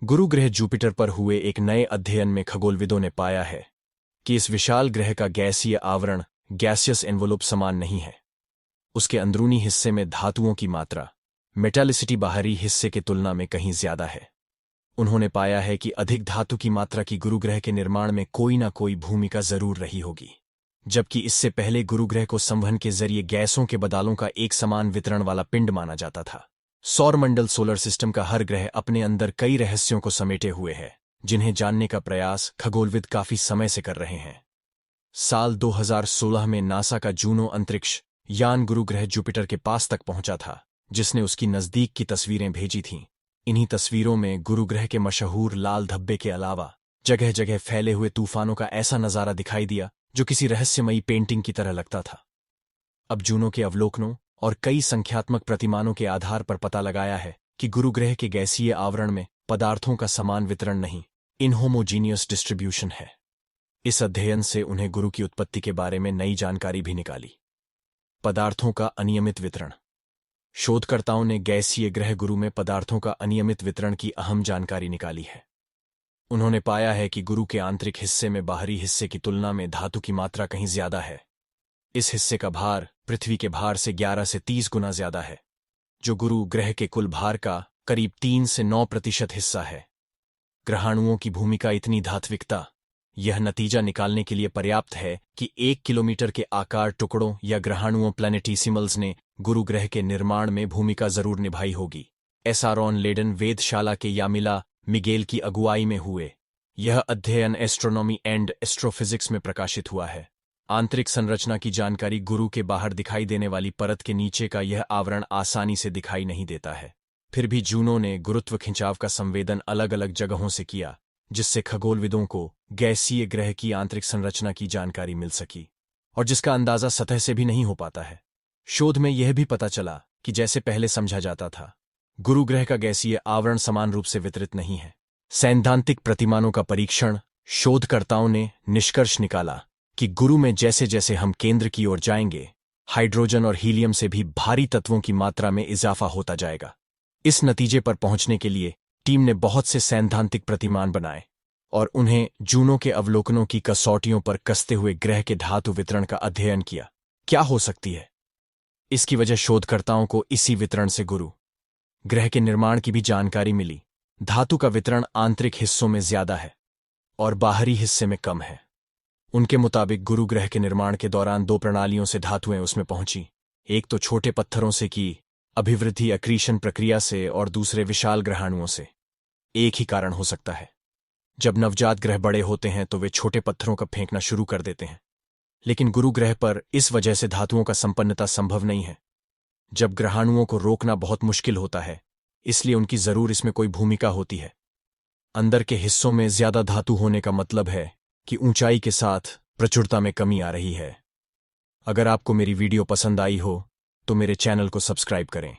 गुरु ग्रह जुपिटर पर हुए एक नए अध्ययन में खगोलविदों ने पाया है कि इस विशाल ग्रह का गैसीय आवरण गैसियस एनवोलप समान नहीं है। उसके अंदरूनी हिस्से में धातुओं की मात्रा मेटालिसिटी बाहरी हिस्से के तुलना में कहीं ज्यादा है। उन्होंने पाया है कि अधिक धातु की मात्रा की गुरुग्रह के निर्माण में कोई ना कोई भूमिका जरूर रही होगी, जबकि इससे पहले गुरुग्रह को संवहन के जरिए गैसों के बदालों का एक समान वितरण वाला पिंड माना जाता था। सौरमंडल सोलर सिस्टम का हर ग्रह अपने अंदर कई रहस्यों को समेटे हुए है, जिन्हें जानने का प्रयास खगोलविद काफी समय से कर रहे हैं। साल 2016 में नासा का जूनो अंतरिक्ष यान गुरुग्रह जुपिटर के पास तक पहुंचा था, जिसने उसकी नजदीक की तस्वीरें भेजी थीं। इन्हीं तस्वीरों में गुरुग्रह के मशहूर लाल धब्बे के अलावा जगह जगह फैले हुए तूफानों का ऐसा नजारा दिखाई दिया जो किसी रहस्यमयी पेंटिंग की तरह लगता था। अब जूनो के अवलोकनों और कई संख्यात्मक प्रतिमानों के आधार पर पता लगाया है कि गुरुग्रह के गैसीय आवरण में पदार्थों का समान वितरण नहीं, इनहोमोजीनियस डिस्ट्रीब्यूशन है। इस अध्ययन से उन्हें गुरु की उत्पत्ति के बारे में नई जानकारी भी निकाली। पदार्थों का अनियमित वितरण। शोधकर्ताओं ने गैसीय ग्रह गुरु में पदार्थों का अनियमित वितरण की अहम जानकारी निकाली है। उन्होंने पाया है कि गुरु के आंतरिक हिस्से में बाहरी हिस्से की तुलना में धातु की मात्रा कहीं ज्यादा है। इस हिस्से का भार पृथ्वी के भार से 11 से 30 गुना ज्यादा है, जो गुरु ग्रह के कुल भार का करीब 3 से 9% हिस्सा है। ग्रहाणुओं की भूमिका इतनी धात्विकता यह नतीजा निकालने के लिए पर्याप्त है कि 1 किलोमीटर के आकार टुकड़ों या ग्रहाणुओं प्लैनेटिसिमल्स ने गुरु ग्रह के निर्माण में भूमिका जरूर निभाई होगी। एसारोन लेडन वेधशाला के यामिला मिगेल की अगुवाई में हुए यह अध्ययन एस्ट्रोनॉमी एंड एस्ट्रोफिजिक्स में प्रकाशित हुआ है। आंतरिक संरचना की जानकारी गुरु के बाहर दिखाई देने वाली परत के नीचे का यह आवरण आसानी से दिखाई नहीं देता है। फिर भी जूनो ने गुरुत्व खिंचाव का संवेदन अलग अलग जगहों से किया, जिससे खगोलविदों को गैसीय ग्रह की आंतरिक संरचना की जानकारी मिल सकी, और जिसका अंदाजा सतह से भी नहीं हो पाता है। शोध में यह भी पता चला कि जैसे पहले समझा जाता था, गुरु ग्रह का गैसीय आवरण समान रूप से वितरित नहीं है। सैद्धांतिक प्रतिमानों का परीक्षण शोधकर्ताओं ने निष्कर्ष निकाला कि गुरु में जैसे जैसे हम केंद्र की ओर जाएंगे, हाइड्रोजन और हीलियम से भी भारी तत्वों की मात्रा में इजाफा होता जाएगा। इस नतीजे पर पहुंचने के लिए टीम ने बहुत से सैद्धांतिक प्रतिमान बनाए और उन्हें जूनो के अवलोकनों की कसौटियों पर कसते हुए ग्रह के धातु वितरण का अध्ययन किया। क्या हो सकती है इसकी वजह? शोधकर्ताओं को इसी वितरण से गुरु ग्रह के निर्माण की भी जानकारी मिली। धातु का वितरण आंतरिक हिस्सों में ज्यादा है और बाहरी हिस्से में कम है। उनके मुताबिक गुरु ग्रह के निर्माण के दौरान 2 प्रणालियों से धातुएं उसमें पहुंची। एक तो छोटे पत्थरों से की अभिवृद्धि अक्रीशन प्रक्रिया से, और दूसरे विशाल ग्रहाणुओं से। एक ही कारण हो सकता है, जब नवजात ग्रह बड़े होते हैं तो वे छोटे पत्थरों का फेंकना शुरू कर देते हैं, लेकिन गुरु ग्रह पर इस वजह से धातुओं का संपन्नता संभव नहीं है। जब ग्रहाणुओं को रोकना बहुत मुश्किल होता है, इसलिए उनकी जरूर इसमें कोई भूमिका होती है। अंदर के हिस्सों में ज्यादा धातु होने का मतलब है कि ऊंचाई के साथ प्रचुरता में कमी आ रही है। अगर आपको मेरी वीडियो पसंद आई हो तो मेरे चैनल को सब्सक्राइब करें।